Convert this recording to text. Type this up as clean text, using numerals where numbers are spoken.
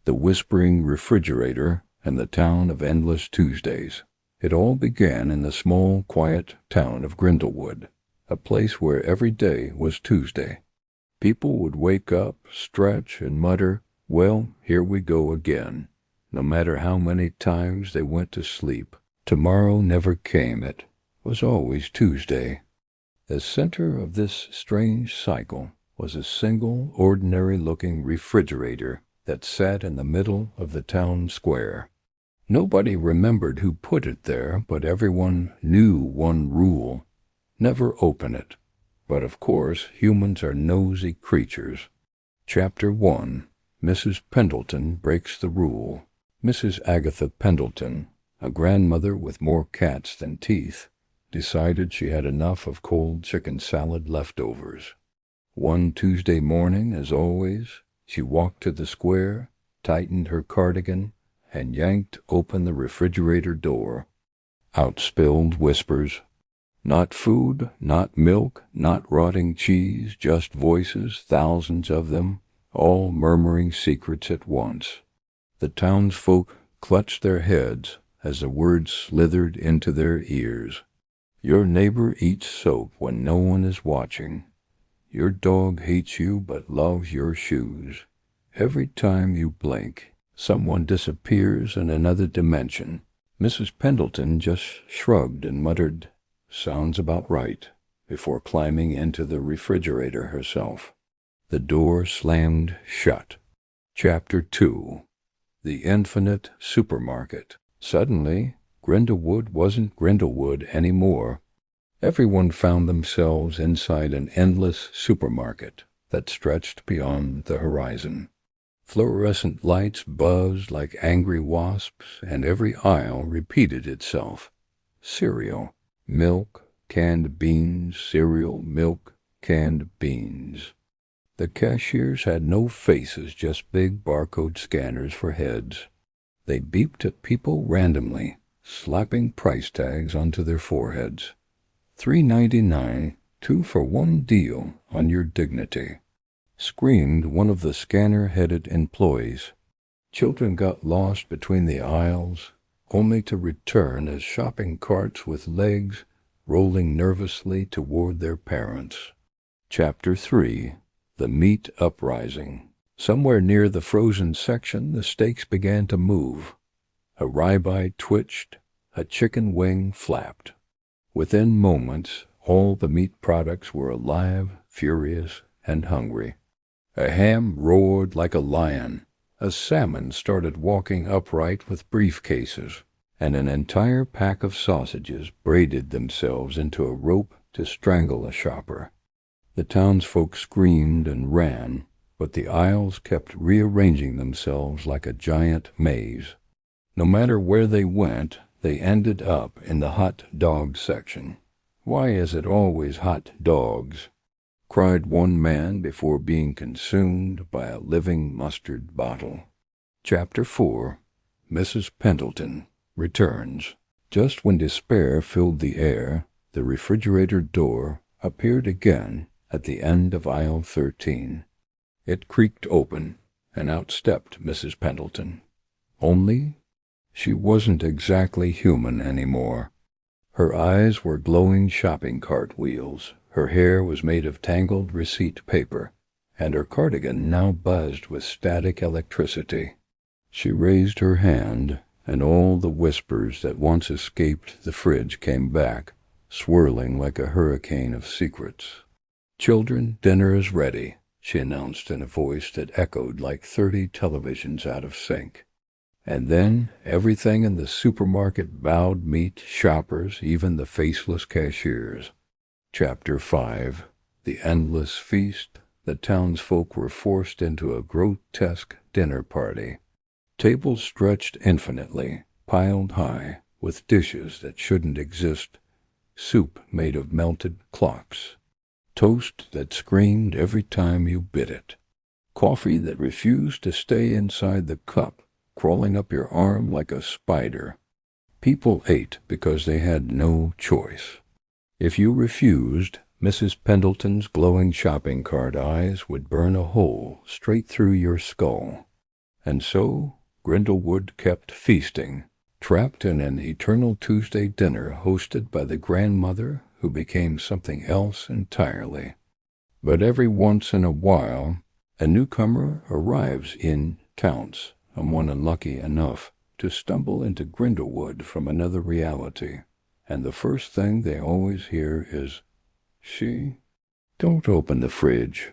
the whispering refrigerator, and the town of endless Tuesdays. It all began in the small, quiet town of Grindlewood, a place where every day was Tuesday. People would wake up, stretch, and mutter, "Well, here we go again." No matter how many times they went to sleep, tomorrow never came. It was always Tuesday. The center of this strange cycle was a single, ordinary-looking refrigerator that sat in the middle of the town square. Nobody remembered who put it there, but everyone knew one rule: never open it. But of course, humans are nosy creatures. Chapter 1. Mrs. Pendleton Breaks the Rule. Mrs. Agatha Pendleton, a grandmother with more cats than teeth, decided she had enough of cold chicken salad leftovers. One Tuesday morning, as always, she walked to the square, tightened her cardigan, and yanked open the refrigerator door. Out spilled whispers. Not food, not milk, not rotting cheese, just voices, thousands of them, all murmuring secrets at once. The townsfolk clutched their heads as the words slithered into their ears. Your neighbor eats soap when no one is watching. Your dog hates you but loves your shoes. Every time you blink, someone disappears in another dimension. Mrs. Pendleton just shrugged and muttered, "Sounds about right," before climbing into the refrigerator herself. The door slammed shut. Chapter 2. The Infinite Supermarket. Suddenly, Grindlewood wasn't Grindlewood anymore. Everyone found themselves inside an endless supermarket that stretched beyond the horizon. Fluorescent lights buzzed like angry wasps, and every aisle repeated itself. Cereal, milk, canned beans, cereal, milk, canned beans. The cashiers had no faces, just big barcode scanners for heads. They beeped at people randomly, slapping price tags onto their foreheads. $3.99, 2 for 1 deal on your dignity, screamed one of the scanner-headed employees. Children got lost between the aisles, only to return as shopping carts with legs rolling nervously toward their parents. Chapter 3. The Meat Uprising. Somewhere near the frozen section, the steaks began to move. A ribeye twitched, a chicken wing flapped. Within moments, all the meat products were alive, furious, and hungry. A ham roared like a lion. A salmon started walking upright with briefcases, and an entire pack of sausages braided themselves into a rope to strangle a shopper. The townsfolk screamed and ran, but the aisles kept rearranging themselves like a giant maze. No matter where they went, they ended up in the hot dog section. "Why is it always hot dogs?" cried one man before being consumed by a living mustard bottle. Chapter 4. Mrs. Pendleton Returns. Just when despair filled the air, the refrigerator door appeared again at the end of aisle 13. It creaked open, and out stepped Mrs. Pendleton. Only she wasn't exactly human anymore. Her eyes were glowing shopping cart wheels, her hair was made of tangled receipt paper, and her cardigan now buzzed with static electricity. She raised her hand, and all the whispers that once escaped the fridge came back, swirling like a hurricane of secrets. "Children, dinner is ready," she announced in a voice that echoed like 30 televisions out of sync. And then everything in the supermarket bowed meat, shoppers, even the faceless cashiers. Chapter 5. The Endless Feast. The townsfolk were forced into a grotesque dinner party. Tables stretched infinitely, piled high, with dishes that shouldn't exist, soup made of melted clocks, toast that screamed every time you bit it, coffee that refused to stay inside the cup, crawling up your arm like a spider. People ate because they had no choice. If you refused, Mrs. Pendleton's glowing shopping cart eyes would burn a hole straight through your skull. And so Grindlewood kept feasting, trapped in an eternal Tuesday dinner hosted by the grandmother who became something else entirely. But every once in a while, a newcomer arrives in Counts, and one unlucky enough to stumble into Grindlewood from another reality, and the first thing they always hear is, "She? Don't open the fridge.